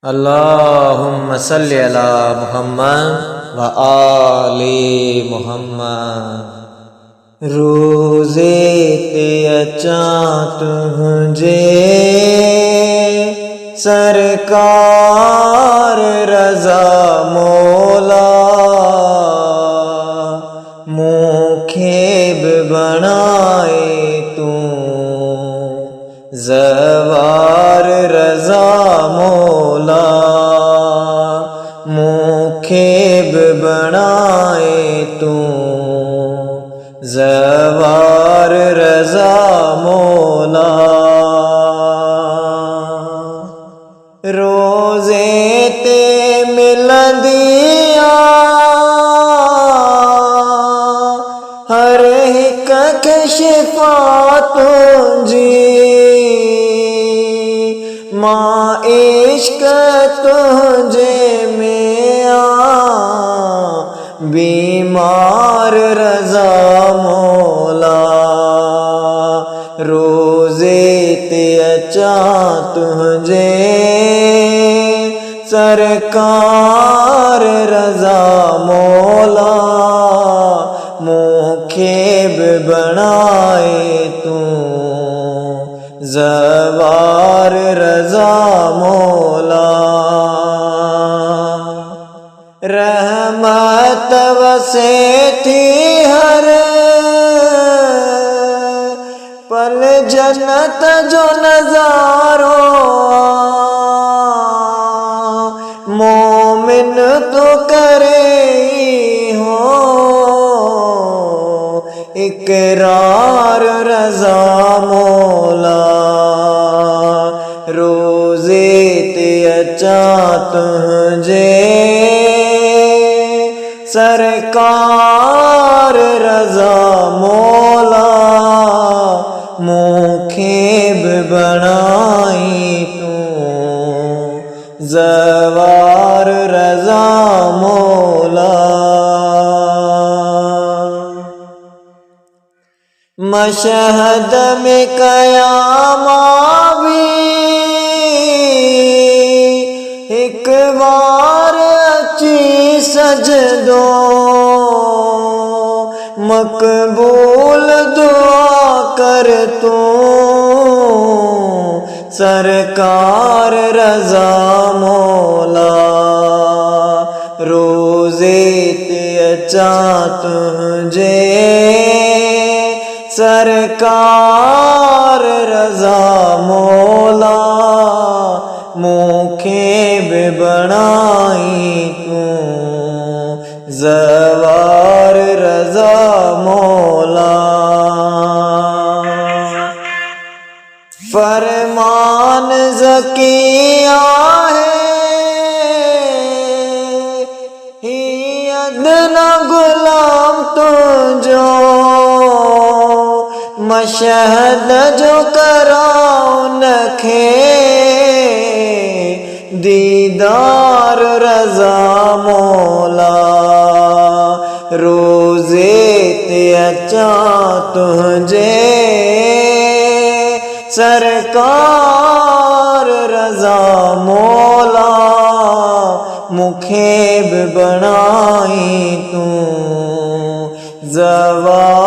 अल्लाहुम्मा सल्ली अला मुहम्मद व आले मुहम्मद। रोज़े ते अचा तुझे सरकार रज़ा मौला, मूंखे भी बनाए तू ज़वार रज़ा मौला, मूंखे भी बनाए तू ज़वार रज़ा मौला। रोज़े ते मिलंदिया हर हिक खे शिफ़ा तुंहिंजी, मां इश्क तुझे में आ बीमार रज़ा मौला। रोज़े ते अचा तुझे सरकार रज़ा मौला, मूंखे भी बनाए तू ज़वार रज़ा मौला। रहमत वसे थी हर पल जन्नत जो नज़ारो, मोमिन तो करे हो इकरार रज़ा मौला। रोज़े ते अचा तुझे सरकार रज़ा मौला, मूंखे भी बनाई तू ज़वार रज़ा मौला। मशहद में क़यामा भी एक बार अची सजदो, मकबूल दुआ कर तू सरकार रज़ा मौला। रोज़े ते अचा तुझे सरकार रज़ा मौला, मूंखे भी बनाई तू ज़वार रज़ा मौला। फरमान ज़किया है ही अदना गुलाम तुझो, मशहद जो कराओ नखे दीदार रज़ा मौला। रोज़े ते अचा तुझे सरकार रज़ा मौला, मूंखे भी बनाई तू ज़वार